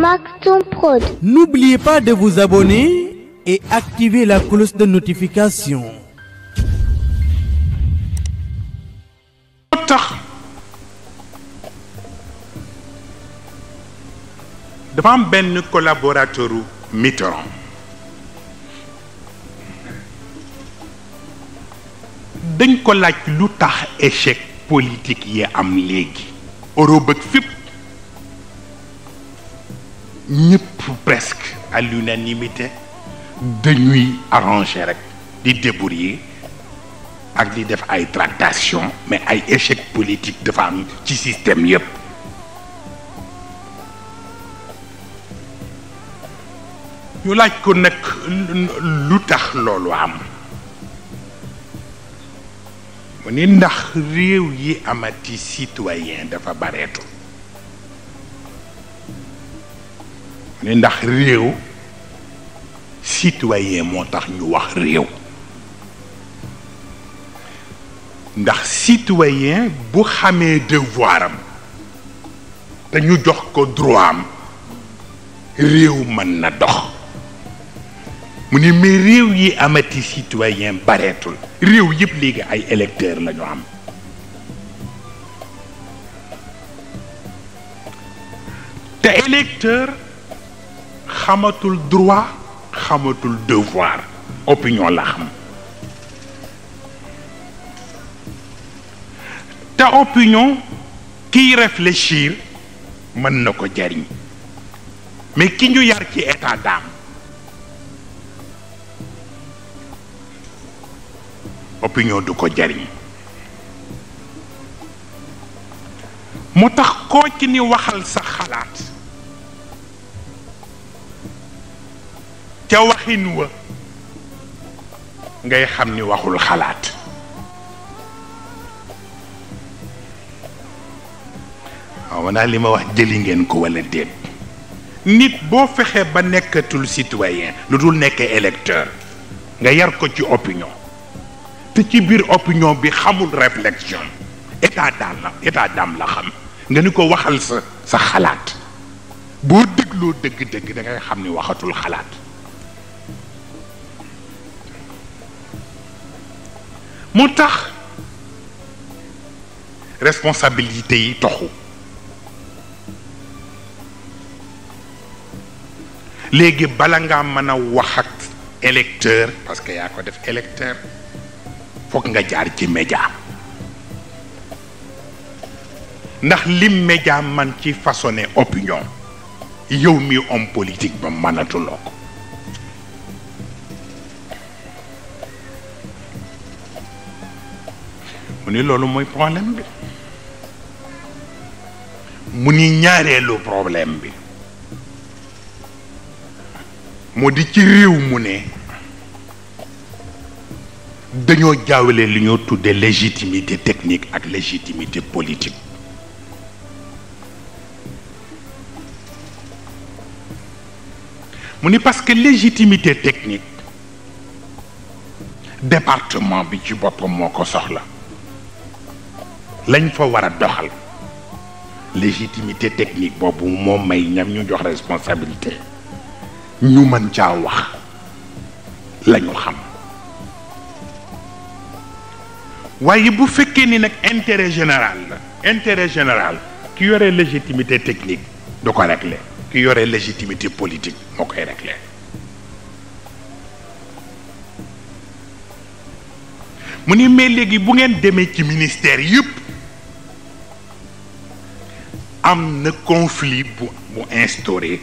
Maktoum Prod. N'oubliez pas de vous abonner et activer la cloche de notification. dafa am benn collaborateur Mitterrand dañ ko laaj lu tax échec politique yi am léegi Europe ak fépp ñëpp presque à l'unanimité dañuy arranger rek di débrouiller ak di def ay tractation mais ay échec politique dafa am ci système yëpp. ñu laaj ko nag lu tax loolu am mu ni ndax réew yi amati citoyen dafa bareetu mu ni ndax réew citoyen moo tax ñu wax réew ndax citoyen bu xamee devoir am te ñu jox ko droit am réew mën na dox mu ni mais réew yi amati citoyen bareetul réew yëpp léegi ay électeurs la ñu am te électeur xamatul droit xamatul devoir opinion la xam te opinion kiy réfléchir mën na ko jariñ mais ki ñu yar ci état d'âme opinion du ko jariñ moo tax koo ci ni waxal sa xalaat ca waxin wa ngay xam ni waxul xalaat waaw naa li ma wax jëli ngeen ko walla déet nit boo fexee ba nekkatul citoyen lu dul nekkee électeur nga yar ko ci opinion te ci biir opinion bi xamul réflexion état d'âme la xam nga ni ko waxal sa xalaat boo dégloo dëgg-dëgg da ngay xam ni waxatul xalaat moo tax responsabilité yi toxu léegi bala ngaa mën a wax ak électeur parce que yaa ko def électeur fokk nga jaar ci média ndax lim média man ci façonné opinion yow mi homme politique ba mënatuloo ko mu ni loolu mooy problème bi mu ni ñaareelu problème bi moo di ci réew mu ne dañoo jaawale li ñoo tuddee légitimité technique ak légitimité politique mu ni parce que légitimité technique département bi ci boppam moo ko soxla lañ fa war a doxal légitimité technique boobu moo may ñam ñu jox responsabilité ñu mën caa wax lañu xam waaye bu fekkee ni nag intérêt général la intérêt général ki yore légitimité technique du ko régler ki yore légitimité politique moo koy régler mu ni mais léegi bu ngeen demee ci ministère yëpp am na conflit bu instauré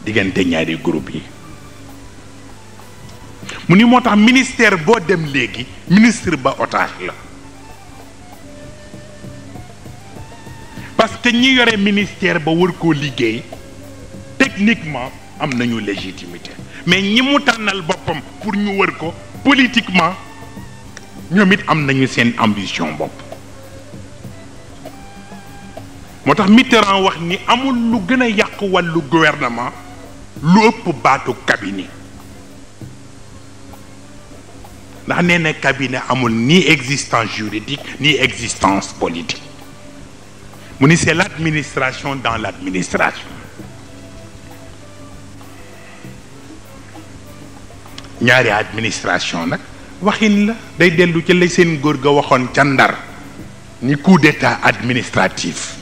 diggante ñaari groupe yi mu ni moo tax ministère boo dem léegi ministre ba otage la parce que ñi yore ministère ba war koo liggéey techniquement am nañu légitimité mais ñi mu tànnal boppam pour ñu wër ko politiquement ñoom it am nañu seen ambition bopp moo tax Mitterrand wax ni amul lu gën a yàq wàllu gouvernement lu ëpp baatu cabinet ndax nee na cabinet amul ni existence juridique ni existence politique mu ni c'est l'administration dans l'administration ñaari administration nag waxin la day dellu ci la seen góor ga waxoon ca Ndar ni coup d'état administratif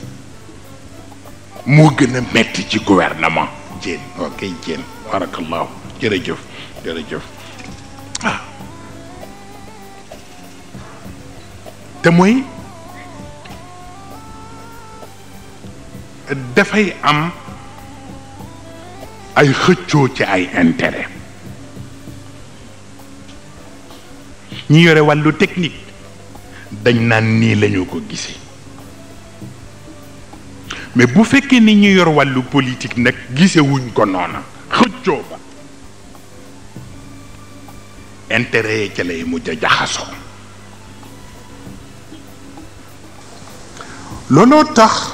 moo gën a metti ci gouvernement jéen ok jéen barakallahu jërëjëf jërëjëf ah te mooy dafay am ay xëccoo ci ay intérêt ñi yore wàllu technique dañ naan nii lañu ko gisee mais bu fekkee ni ñu yor wàllu politique nag gisewuñ ko noona xëccoo ba intérêt yi ca lay mujj a jaxasoo looloo tax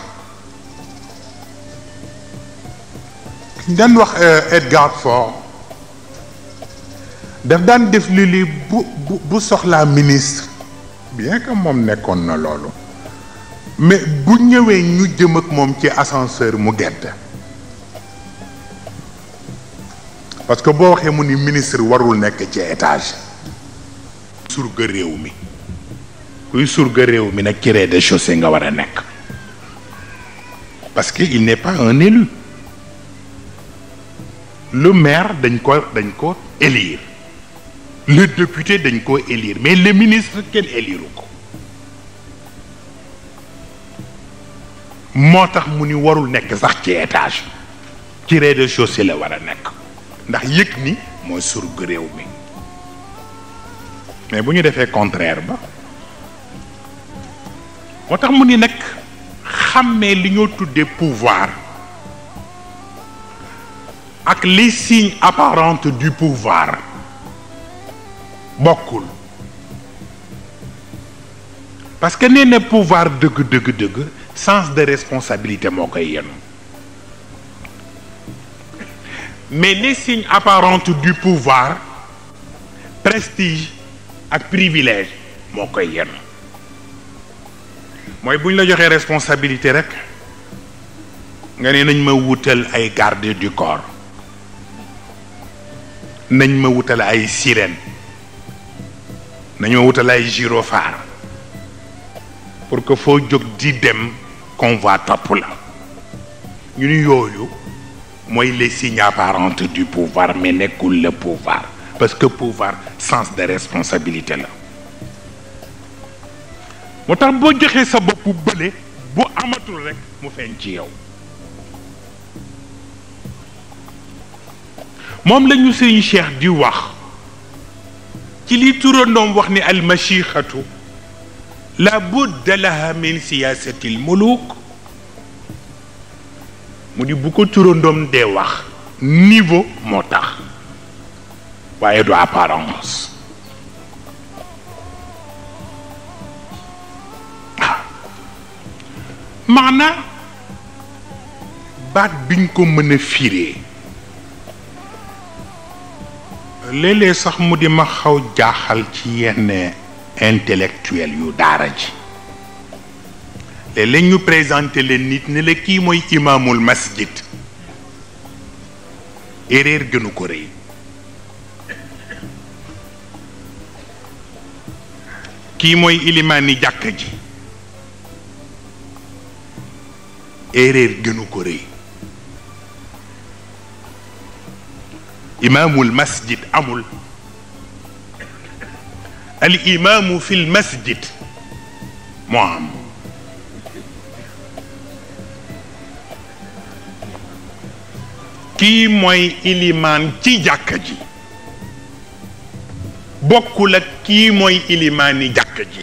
daan wax Edgar Faure daf daan def lii bu soxlaa ministre bien que moom nekkoon na loolu mais bu ñëwee ñu jëm ak moom ci ascenseur mu gedd parce que boo waxee mu ni ministre warul nekk ci étage surga réew mi kuy surga réew mi nag ci rez-de-chaussée nga war a nekk parce que il n'est pas un élu le maire dañ ko élire le député dañ ko élire mais le ministre kenn éliru ko moo tax mu ni warul nekk sax ci étage ci rez-de-chaussée la war a nekk ndax yëg ni mooy surga réew mi mais bu ñu defee contraire ba moo tax mu ni nag xàmmee li ñoo tuddee pouvoir ak les signes apparents du pouvoir bokkul parce que nee na pouvoir dëgg sens de responsabilité moo koy yenu mais les signes apparents du pouvoir prestige ak privilège moo koy yenu mooy bu ñu la joxee responsabilité rek nga ne nañ ma wutal ay garde du corps nañ ma wutal ay sirène nañ ma wutal ay gyrophare pour que foo jóg di dem convoi topp la ñu ni yooyu mooy les signes apparents du pouvoir mais nekkul le pouvoir parce que pouvoir sens de responsabilité la moo tax boo joxee sa bopp bële bu amatul rek mu feeñ ci yow moom lañu sëriñ Cheikh di wax ci li turandoom wax ni almachixatu la budda laha min siyasati l muluk mu di bu ko turandoom dee wax niveau moo tax waaye du apparence maana baat biñ ko mën a firee léeg-léeg sax mu di ma xaw jaaxal ci yenn intellectuel yu daara ji léeg-léeg ñu présenté leen nit ne la kii mooy imaamul masjid erreur gënu ko rëy kii mooy ilimaani jàkka ji erreur gënu ko rëy imaamul masjid amul al imaamu fil masjid moo am kii mooy ilimaan ci jàkka ji bokkul ak kii mooy ilimaani jàkka ji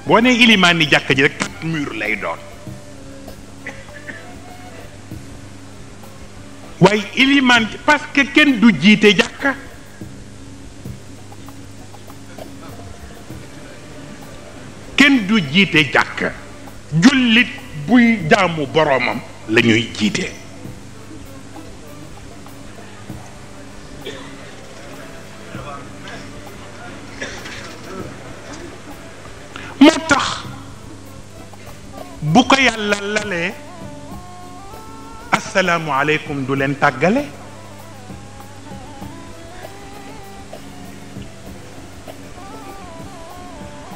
boo nee ilimaani jàkka ji rek quatre mur lay doon waaye ilimaan parce que kenn du jiite jàkka kenn du jiite jàkka jullit buy jaamu boroomam la ñuy jiite moo tax bu ko yàlla lalee asalaamualeykum du leen tàggale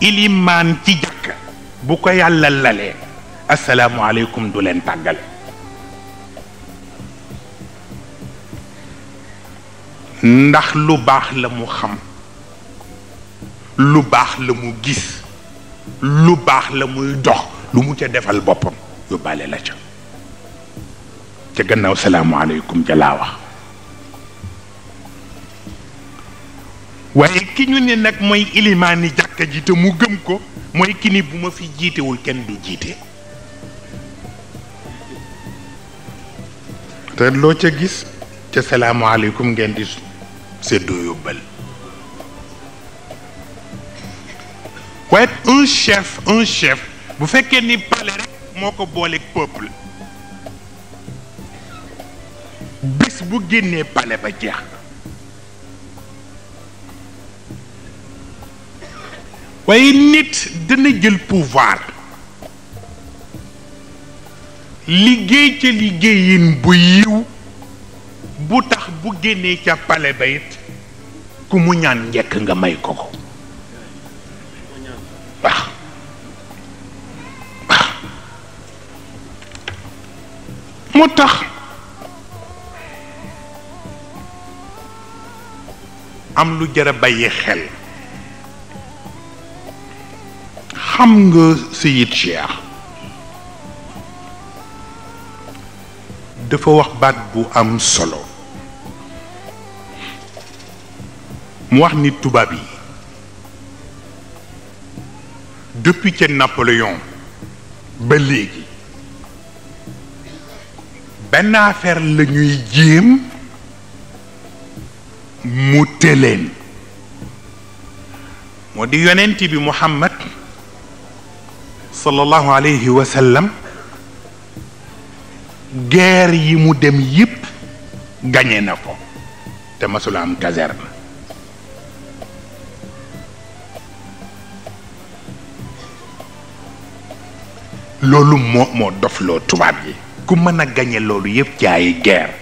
ilimaan ci jàkk bu ko yàlla lalee asalaamualeykum du leen tàggal ndax lu baax la mu xam lu baax la mu gis lu baax la muy dox lu mu ca defal boppam yóbbaale la ca gannaaw salaamualeykum ja laa wax waaye ki ñu ne nag mooy ilimaani jàkka ji te mu gëm ko mooy ki ni bu ma fi jiitewul kenn du jiite te loo ca gis ca salaamualeykum ngeen di séddoo yóbbal waaye un chef bu fekkee ni palais rek moo ko booleeg peuple bés bu génnee palais ba jeex na waaye nit dana jël pouvoir liggéey ca liggéeyin bu yiw bu tax bu génnee ca palais ba it ku mu ñaan njekk nga may ko ko waaw moo tax am lu jar a bàyyi xel xam nga Seyid Cheikh dafa wax baat bu am solo mu wax ni tubaab yi depuis ca Napoléon ba léegi benn affaire la ñuy jéem mu teleen moo di yonent bi Muhammad sallallahu alayhi wa sallam guerre yi mu dem yépp gagné na ko te masula am caserne loolu moo dofloo tubaab yi ku mën a gagné loolu yépp ci ay guerre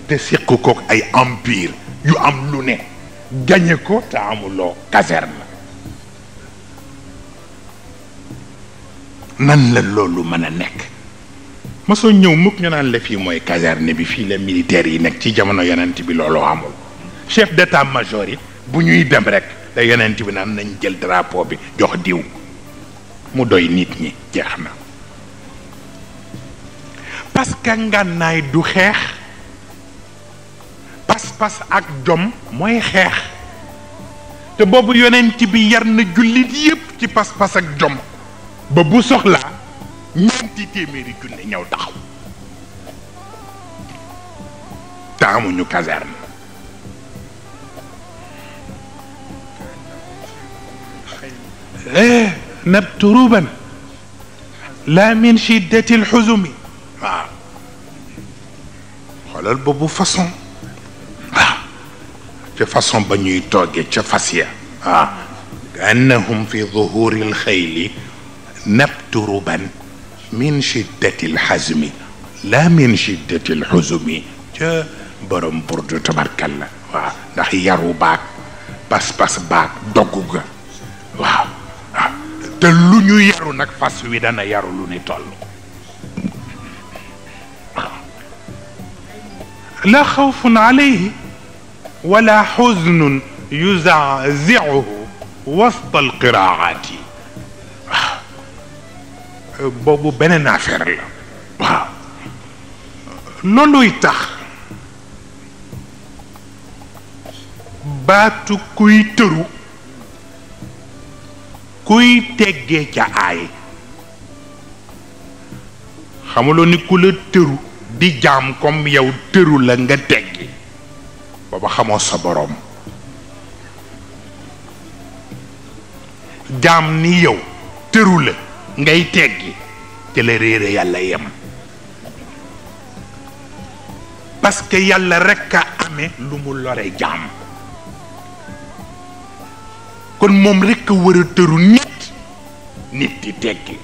te séq ko ay empire yu am lu ne gagné ko te amuloo caserne nan la loolu mën a nekk ma soo ñëw mukk ñu naan la fii mooy caserne bi fii la militaire yi nekk ci jamono yonent bi loolu amul chef d'état-major yi bu ñuy dem rek da yonent bi naan nañ jël drapeau bi jox diw mu doy nit ñi jeex na parce que ngànnaay du xeex pas-pas ak jom mooy xeex te boobu yonent bi yar na jullit yépp ci pas-pas ak jom ba bu soxlaa ñeenti téeméeri junne ñëw taxaw te amuñu caserne nabtu ruban la min shiddati alxuzumi waaw xoolal boobu façon waaw ca façon ba ñuy toogee ca fas ya waaw kaannahum fi zuhuri alxayli nabtu ruban min shiddati alxazmi la min shiddati alxuzumi ca borom burdu tabarkalla waaw ndax yaru baag pas-pas baag doggu ga waaw waaw te lu ñu yaru nag fas wi dana yaru lu ni toll waaw la xawfun alayhi wala xuznun yuzaziuhu wasta alqiraati waaw boobu beneen affaire la waaw looluy tax baatu kuy tëru kuy teggee ca aay xamuloo ni ku la tëru di jaam comme yow tëru la nga teggi booba xamoo sa boroom jaam ni yow tëru la ngay teggi ci la réere yàlla yem parce que yàlla rekk a amee lu mu lore jaam kon moom rekk a war a tëru nit di teggi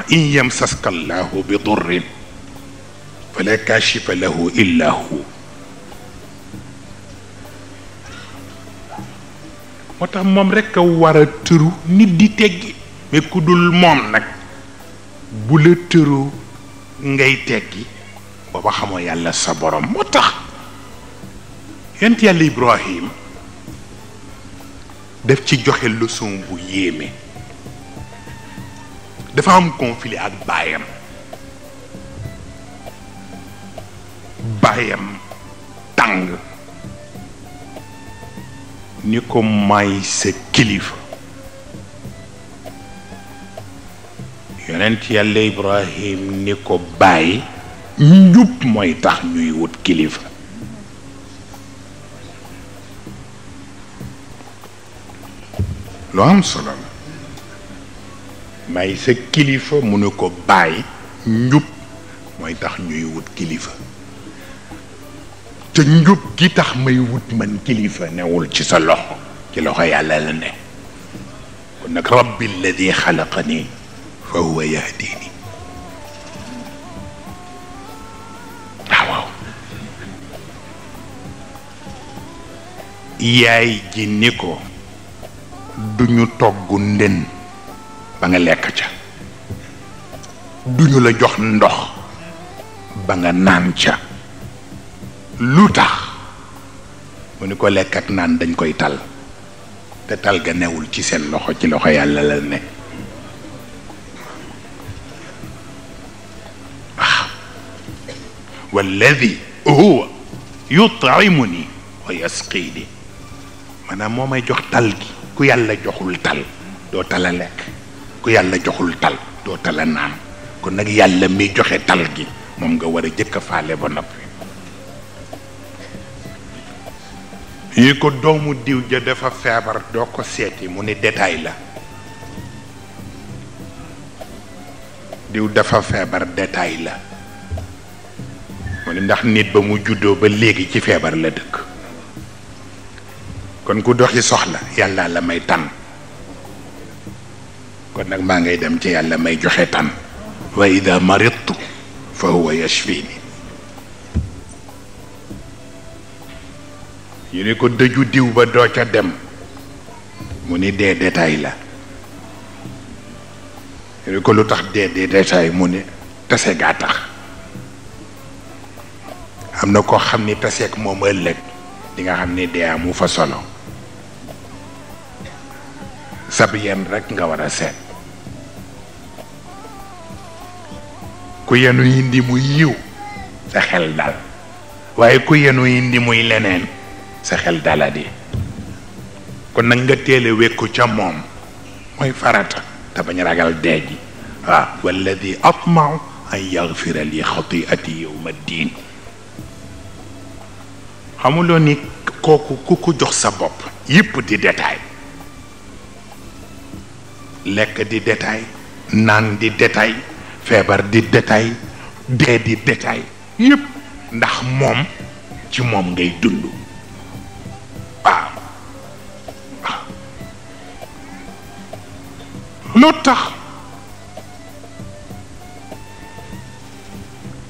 in yamsaska allahu bi durrin fala kashifa lahu illa hu moo tax moom rekk a war a tëru nit di teggi mais ku dul moom nag bu la tëru ngay teggi booba xamoo yàlla sa borom. moo tax yonent yàlla Ibrahim daf ci joxe leçon bu yéeme. dafa am conflit ak baayam tàng ni ko may sa kilifa. yonent yàlla Ibrahim ni ko bàyyi njub mooy tax ñuy wut kilifa. lu am solo la. may sa kilifa mu ne ko bàyyi njub mooy tax ñuy wut kilifa. te njub gi tax may wut man kilifa newul ci sa loxo ci loxo yàlla la ne. kon nag rabbi alladi xalaqani fa huwa yahdini. waaw yaay ji ni ko duñu togg nden ba nga lekk ca, duñu la jox ndox ba nga naan ca. lu tax mu ni ko lekk ak naan dañ koy tal te tal ga newul ci seen loxo ci loxo yàlla la ne. waaw walladi huwa yut'imuni wa yasqini. maanaam moo may jox tal gi. ku yàlla joxul tal doo tala lekk, ku yàlla joxul tal doo tala naan. kon nag yàlla mi joxe tal gi moom nga war a jëkk a faale ba noppi. yi ko doomu diw ja dafa feebar doo ko seeti mu ni détail la. diw dafa feebar détail la. mu ni ndax nit ba mu juddoo ba léegi ci feebar la dëkk. kon ku doxi soxla yàlla la may tànn. kon nag maa ngay dem ci yàlla may joxe tànn. wa ida maridtu fa huwa yashfini. ñu ne ko dëju diw ba doo ca dem mu ni dee détail la. ñu ne ko lu tax dee détail mu ni tase gaa tax. am na koo xam ni taseeg moom ëllëg di nga xam ni dee amu fa solo. sab yenn rek nga war a seet. ku yenu indi muy yiw sa xel dal, waaye ku yenu indi muy leneen sa xel daladi. kon nag nga téele wekku ca moom mooy farata te bañ ragal dee ji. waaw walladi atmau an yaghfira li xatiati yawma ddin. xamuloo ni kooku ku ko jox sa bopp yépp di détail. lekk di détail, naan di détail, feebar di détail, dee di détail yépp ndax moom ci moom ngay dund. waaw waaw loo tax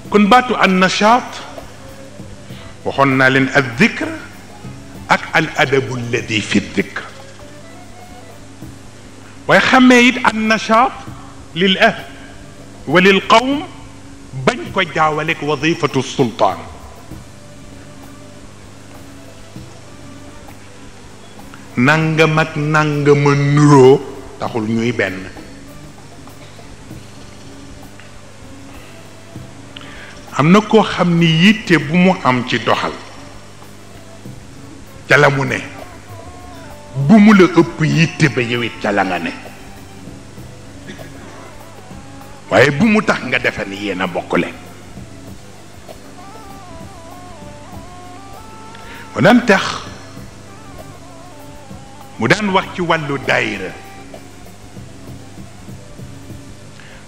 kon baatu an nashaat waxoon naa leen al dhikr ak al adabu alladi fi dhikr. waaye xamee it an nashaat lil ahl wa lil qawm bañ ko jaawaleeg wadifatu sultaan. nangam ak nangama nuroo taxul ñuy benn. am na koo xam ni yitte bu mu am ci doxal ca la mu ne bu mu la ëpp yitte ba yow it ca la nga ne. waaye bu mu tax nga defe ni yéen a bokkule. mu daan tax mu daan wax ci wàllu daayira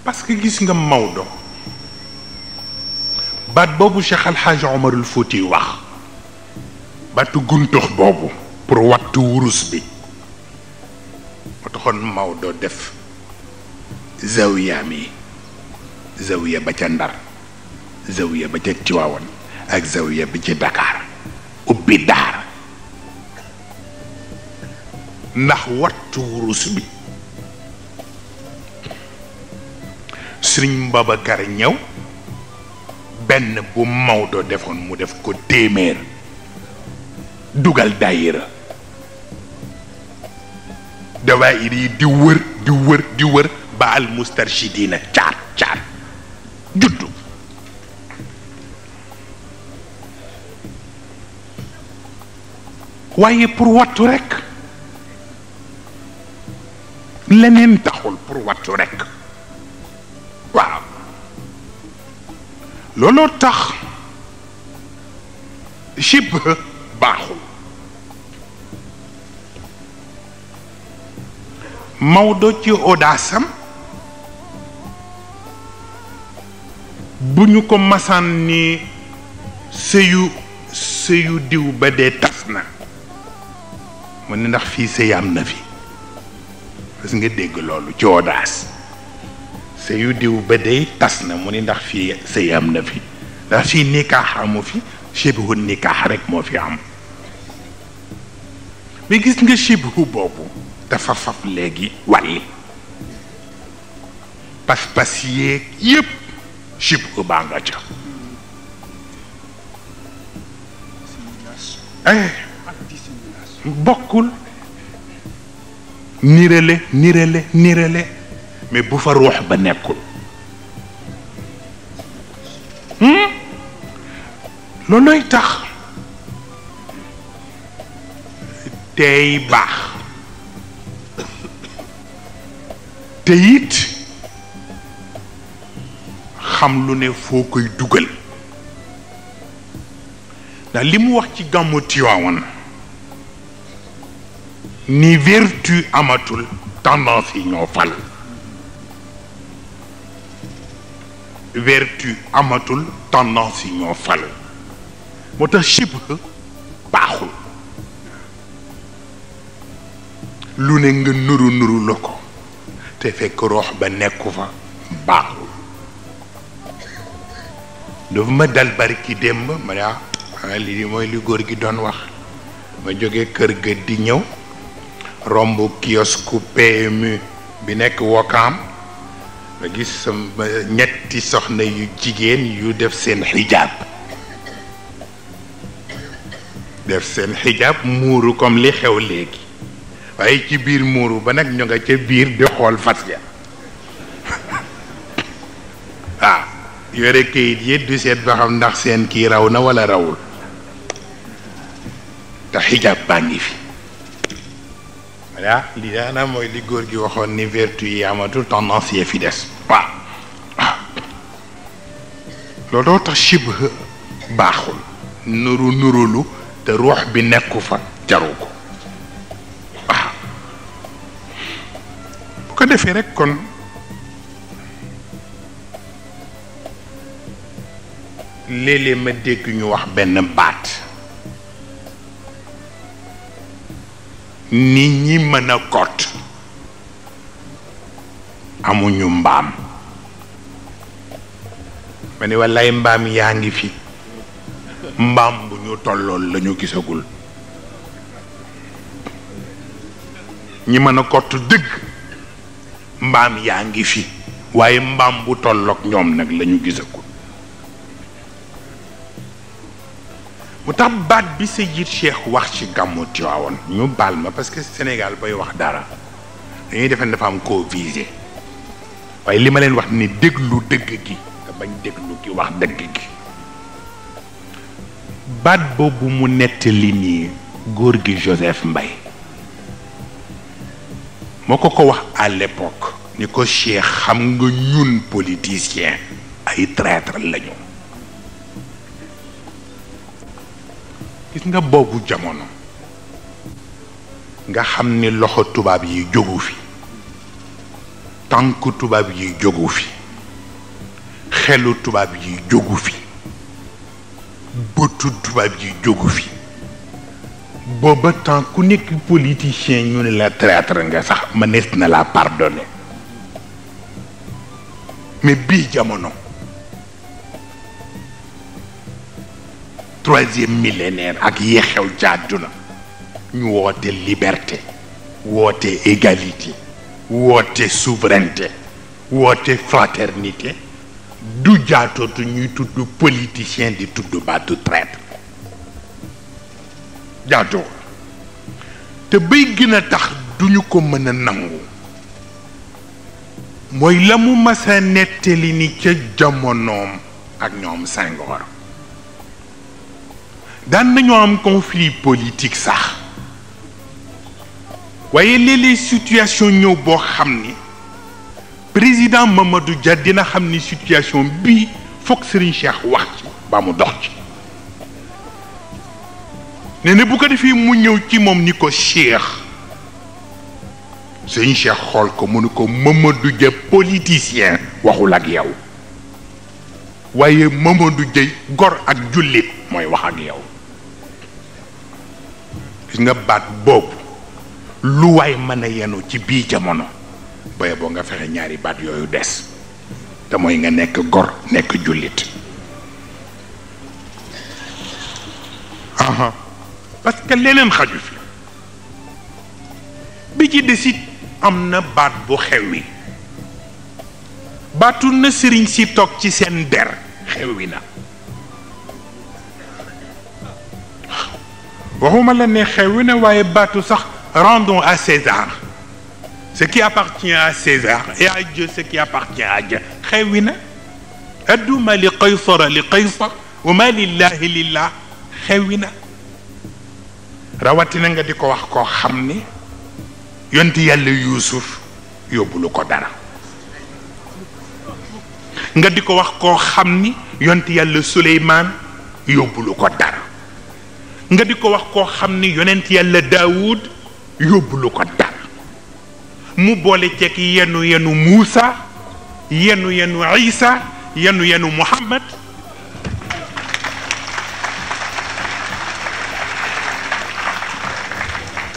parce que gis nga Maodo baat boobu Cheikh Alxaaji Omarul Fuuti wax baatu guntux boobu pour wattu wurus bi moo taxoon Maodo def zawiyaam yi zawiya ba ca Ndar zawiya ba ca Tiwaawan ak zawiya bi ci Dakar ubbi daara ndax wattu wurus bi Sëriñ Babacar ñëw benn bu Maodo defoon mu def ko téeméer dugal daayira dawaayir yi di wër di wër di wër ba al mustarshidina caar caar juddu waaye pour wattu rekk leneen taxul pour wattu rekk waaw looloo tax shibh baaxul Maodo ci audaasam bu ñu ko masaan ni sëyu diw ba dee tas na mu ne ndax fii sëy am na fi parce que nga dégg loolu ci audace sëyu diw ba dee tas na mu ne ndax fii sëy am na fi ndax fii nikaax amu fi shibhu nikaax rek moo fi am mais gis nga shibhu boobu dafa faf léegi wàlli pas-pas yeeg yépp shibhu baa nga ca bokkul nirale mais bu fa ruux ba nekkul loolooy tax tey baax te it xam lu ne foo koy dugal ndax li mu wax ci gàmmu Tiwaawan ni vertu amatul tendance yi ñoo fal vertu amatul tendance yi ñoo fal moo tax shibh baaxul lu ne nga nuru la ko te fekk roox ba nekku fa baaxul dafa ma dal barki démb ma ne lii mooy li góor gi doon wax ma jóge kër ga di ñëw romb kiosque PMU bi nekk Wakaam ma gis sama ñetti soxna yu jigéen yu def seen xijaab muuru comme li xew léegi waaye ci biir muuru ba nag ñu nga ca biir di xool fas ya waaw yore kayit yi du seet ba xam ndax seen kii raw na walla rawul te xijaab baa ngi fi voilà lii daana mooy li góor gi waxoon ni vertu yi amatul tendance yee fi des waaw looloo tax shibh baaxul nurulu te ruux bi nekku fa jaru ko waaw bu ko defee rek kon léeg-léeg ma dégg ñu wax benn baat nit ñi mën a kot amuñu mbaam ma ne wallaay mbaam yaa ngi fi mbaam bu ñu tollool lañu gisagul ñi mën a kot dëgg mbaam yaa ngi fi waaye mbaam bu tollook ñoom nag lañu gisagul mu tax baat bi Seyid Cheikh wax ci gàmmu Tiwaawan ñu baal ma parce que Sénégal bay wax dara dañuy defe ne dafa am koo visé waaye li ma leen wax ni déglu dëgg gi te bañ déglu ki wax dëgg gi baat boobu mu nettali nii góor gi Joseph Mbaye moo ko wax à l'époque ni ko Cheikh xam nga ñun politicien ay traître lañu gis nga boobu jamono nga xam ni loxo tubaab yi jógu fi tànk tubaab yi jógu fi xelu tubaab yi jógu fi bëtu tubaab yi jógu fi booba temps ku nekk politicien ñu ne la traître nga sax mënees na la pardonner mais bii jamono troisième millénaire ak yi xew ci àdduna ñu woote liberté woote égalité woote souveraineté woote fraternité du jaatootu ñuy tudd politicien di tudd baatu traître jaatoo te bay gën a tax duñu ko mën a nangu mooy la mu masa nettali ni ca jamonoom ak ñoom Senghor daan nañoo am conflit politique sax waaye léeg-léeg situation ñëw boo xam ni président Mamadou Dia dina xam ni situation bii foog Serigne Cheikh wax ci ba mu dox ci nee na bu ko defee mu ñëw ci moom ni ko Cheikh Serigne Cheikh xool ko mu ni ko Mamadou Dia politicien waxul ak yow waaye Mamadou Dia gor ak jullit mooy wax ak yow gis nga baat boobu lu waay mën a yenu ci bii jamono boye boo nga fexe ñaari baat yooyu des te mooy nga nekk gor nekk jullit parce que leneen xaju fi bi ci desit am na baat bu xewwi baatu na sëriñ si toog ci seen der xewwi na waxuma la ne xewwi na waaye baatu sax rendons à César ce qui appartient à César et à Dieu ce qui appartient à Dieu xewwi na addu ma li qaysara li qaysar wa ma lillahi lillah xewwi na rawatina nga di ko wax koo xam ni yonti yàlla Yuusuf yóbbulu ko dara nga di ko wax koo xam ni yonti yàlla Suleymaan yóbbulu ko dara nga di ko wax koo xam ni yonent yàlla Daawud yóbbulu ko dara mu boole ceeg yenu Muusa yenu Isa yenu Muhammad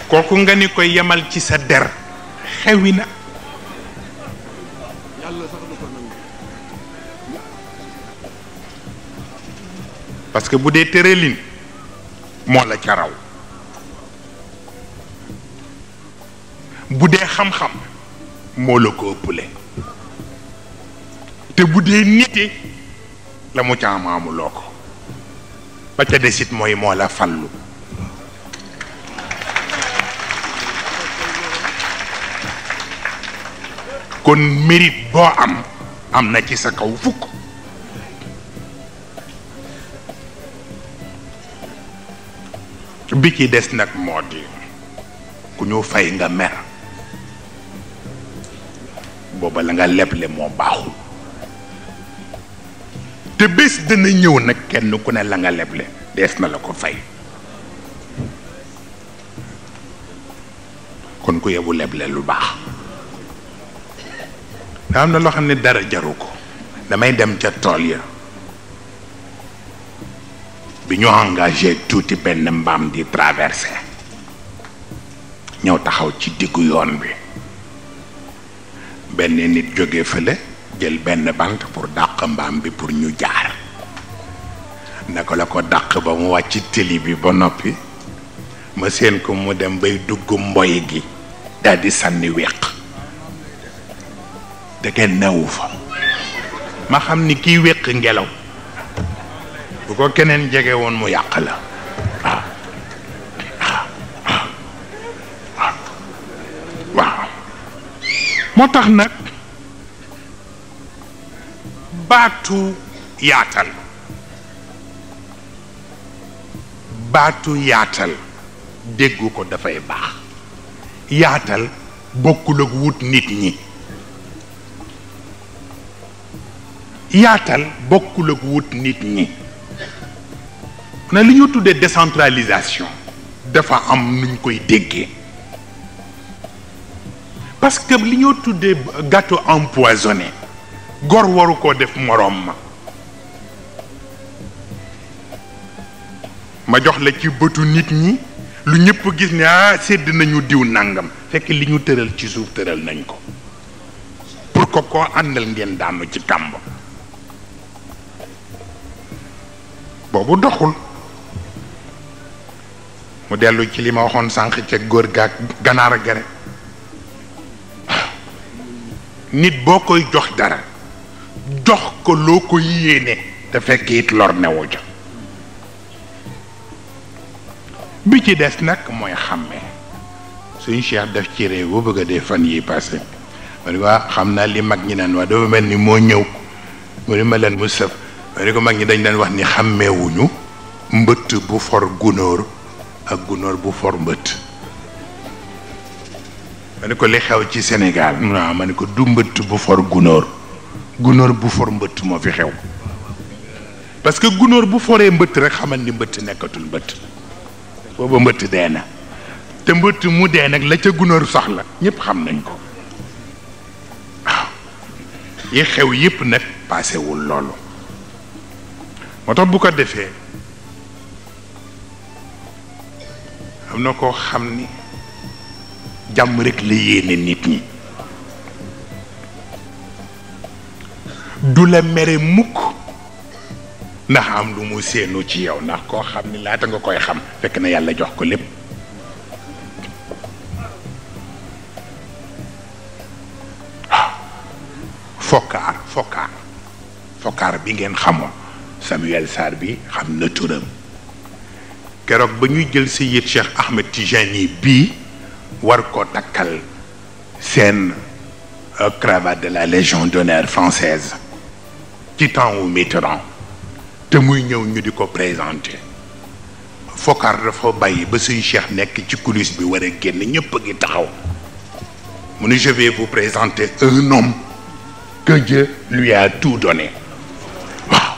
kooku nga ni koy yemal ci sa der xewi na parce que bu dee tëralin moo la ca raw bu dee xam-xam moo la ko ëppale te bu dee nite la mu ca amuloo ko ba ca desit mooy moo la fallu kon mérite boo am na ci sa kaw fukk bi ci des nag moo di ku ñu fay nga mer booba la nga leble moo baaxul te bés dana ñëw nag kenn ku ne la nga leble dees na la ko fay kon ku yebu leble lu baax daa am na loo xam ne dara jaru ko damay dem ca tool ya bi ñu engagé tuuti benn mbaam di traversé ñëw taxaw ci diggu yoon bi benn nit jóge fële jël benn bant pour dàq mbaam bi pour ñu jaar naka la ko dàq ba mu wàcc tëli bi ba noppi ma seen ko mu dem bay dugg mboy gi daal di sànni weq te kenn newu fa ma xam ni kiy weq ngelaw bu ko keneen jege woon mu yàq la waaw moo tax nag baatu yaatal déggu ko dafay baax yaatal bokkul ak wut nit ñi yaatal bokkul ak wut nit ñi na li ñu tuddee décentralisation dafa am nuñ koy déggee parce que li ñoo tuddee gâteau empoisonné gor waru koo def moroom ma jox la ci bëtu nit ñi lu ñëpp gis ne sedd nañu diw nangam fekk li ñu tëral ci suuf tëral nañ ko pour que koo àndal ngeen daanu ci kàmb boobu doxul mu dellu ci li ma waxoon sànq ca góor gaak ganaar ga rek nit boo koy jox dara jox ko loo ko yéene te fekk it lor newu ja bi ci des nag mooy xàmmee suñu cheikh def ci réew boo bëgg a dee fan yi passé ma ne waa xam naa li mag ñi naan waa dafa mel ni moo ñëw mu ne ma leen mu sëf ma ne ko mag ñi dañ daan wax ni xàmmeewuñu mbëtt bu for gunóor ak gunóor bu for mbëtt ma ne ko li xew ci Sénégal waaw ma ne ko du mbëtt bu for gunóor gunóor bu for mbëtt moo fi xew parce que gunóor bu foree mbëtt rek xamal ni mbëtt nekkatul mbëtt booba mbëtt dee na te mbëtt mu dee nag la ca gunóor soxla ñëpp xam nañ ko waaw yi xew yëpp nag paasewul loolu moo tax bu ko defee am na koo xam ni jàmm rek la yéene nit ñi du la mere mukk ndax am lu mu séenu ci yow ndax koo xam ni laata nga koy xam fekk na yàlla jox ko lépp fokkaar bi ngeen xamoon Samuel Sarr bi xam na turam keroog ba ñuy jël Seyid Cheikh Ahmed Tijani bii war ko takkal seen cravate de la Légion d'honneur française ci temps wu Mitterrand te muy ñëw ñu di ko présenté fokkaar dafa bàyyi ba suñu Cheikh nekk ci coulisse bi war a génn ñëpp a ngi taxaw mu ne je vais vous présenter un homme que Dieu lui a tout donné waaw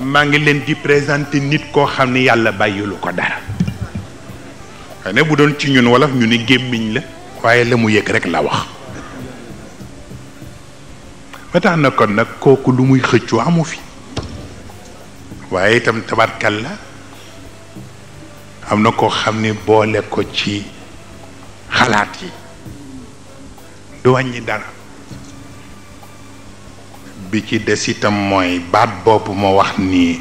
maa ngi leen di présenter nit koo xam ni yàlla bàyyilu ko dara xëy na bu doon ci ñun wolof ñu ni gémmiñ la waaye la mu yëg rek la wax ba tax na kon nag kooku lu muy xëccu amu fi waaye itam tabarkal la am na koo xam ni boole ko ci xalaat yi du wàññi dara bi ci des itam mooy baat boobu ma wax ni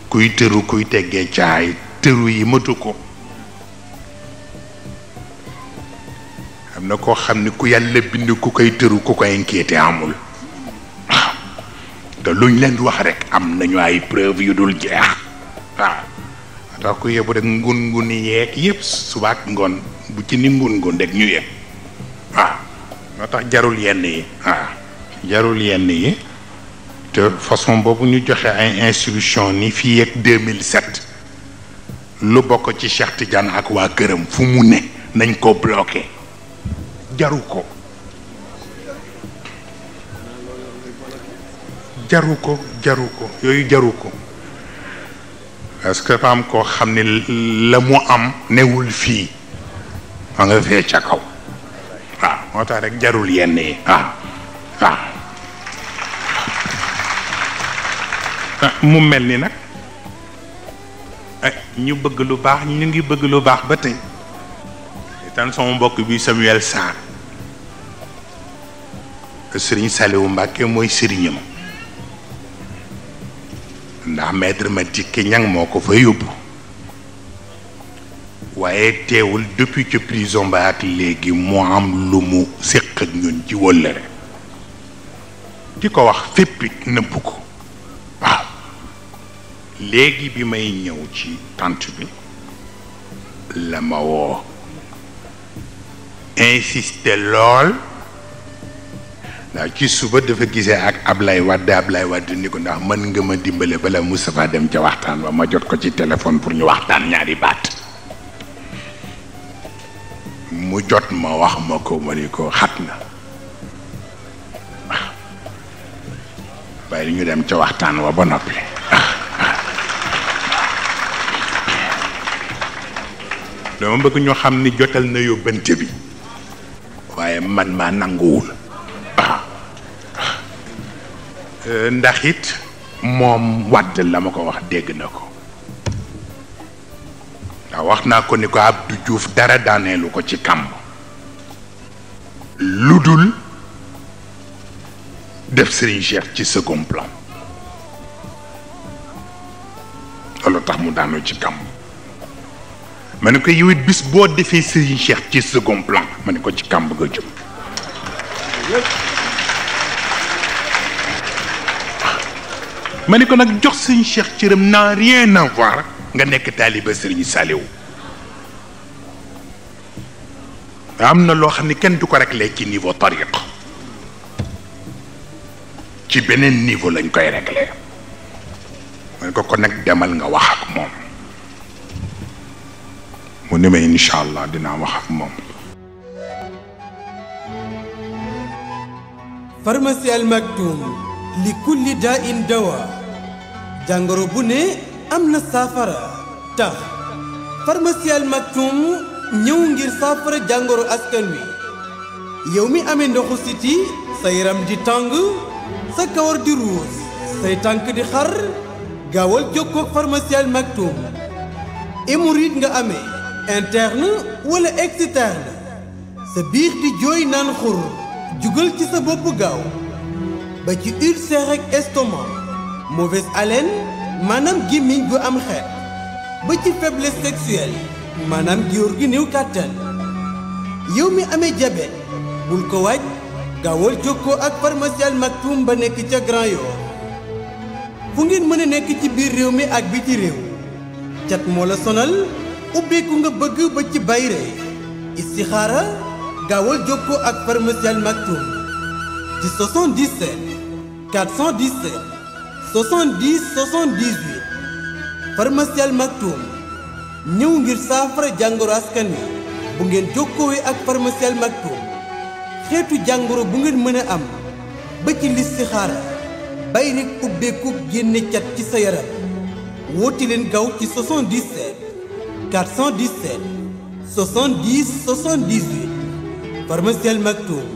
kuy tëru kuy teggee caay tëru yi matu ko am na koo xam ni ku yàlla bind ku koy tëru ku koy inquiété amul waaw te luñ leen wax rek am nañu ay preuve yu dul jeex waaw tax ku yebu rek ngun yeeg yëpp subaak ngoon bu ci ni ngun rek ñu yëg waaw moo tax jarul yenn yi waaw jarul yenn yi te façon boobu ñu joxe ay instruction ni fii ak 2007 lu bokk ci Cheikh Tidiane ak waa këram fu mu ne nañ ko bloqué jaru ko yooyu jaru ko parce que dafa am koo xam ne la mu am newul fii ma nga fee ca kaw waaw moo tax rek jarul yenn yi waaw mu mel ni nag ñu bëgg lu baax ñu ngi bëgg lu baax ba tey tan sama mbokk bi Samuel Sarr Serigne Saliou Mbacké mooy sëriñam ndax maître Madické Niang moo ko fa yóbbu waaye teewul depuis ci prison ba ak léegi moo am lu mu séq ak ñun ci wëllëre di ko wax fépp it nëbb ko waaw léegi bi may ñëw ci tànt bi la ma woo insisté lool ndax ci suba dafa gisee ak Ablaye Wade ni ko ndax mën nga ma dimbale bala Moustapha dem ca waxtaan wa ma jot ko ci téléphone pour ñu waxtaan ñaari baat mu jot ma wax ma ko ma ni ko xat na waaw bàyyi ñu dem ca waxtaan wa ba noppi dama bëgg ñu xam ni jotal na yóbbante bi waaye man maa nanguwul ndax it moom Wàdd la ma ko wax dégg na ko ndax wax naa ko ni ko Abdou Diouf dara daaneelu ko ci kàmb lu dul def Serigne Cheikh ci second plan loolu tax mu daanu ci kàmb ma ne ko yow it bis boo defee Serigne Cheikh ci second plan ma ne ko ci kàmb nga jëm. ma ne ko nag jox Serigne Cheikh cëram n'a rien à voir nga nekk taaliba Serigne Saliou. am na loo xam ne kenn du ko réglé ci niveau tariq ci beneen niveau lañ koy réglé. ma ne ko kon nag demal nga wax ak moom. mu ne ma incha allah dinaa wax ak moom. pharmacie Al Maktoum li kulli daa in dawa jàngoro bu ne am na saafara tax pharmacie Al Maktoum ñëw ngir saafara jàngoro askan wi yow mi amee ndoxu siti sa yaram di tàng sa kawar di ruus say tànk di xar gaawal jokkoo ak pharmacie Al Maktoum. hémorroïde nga amee interne wala externe sa biir di jooy naan xur jugal ci sa bopp gaaw ba ci ulcère ak estomac mauvaise haleine maanaam gémmiñ gu am xeet ba ci faiblesse sexuelle maanaam góor gi néew kàttan yow mi amee diabète bul ko waaj gaawal jokkoo ak pharmacie Al Maktoum ba nekk ca Grand Yoff fu ngeen mën a nekk ci biir réew mi ak biti réew cat moo la sonal ubbeeku nga bëgg ba ci bayre istixaara gaawal jokkoo ak pharmacie Al Maktoum ci 77 417 70 78 pharmacie Al Maktoum ñëw ngir saafara jàngoro askan wi bu ngeen jokkoowee ak pharmacie Al Maktoum xeetu jàngoro bu ngeen mën a am ba ci listixaara bay rek ubbeeku génne cat ci sa yaram woote leen gaaw ci 77 417 70 78 pharmacie Al Maktoum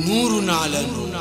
nuurun ala nuur.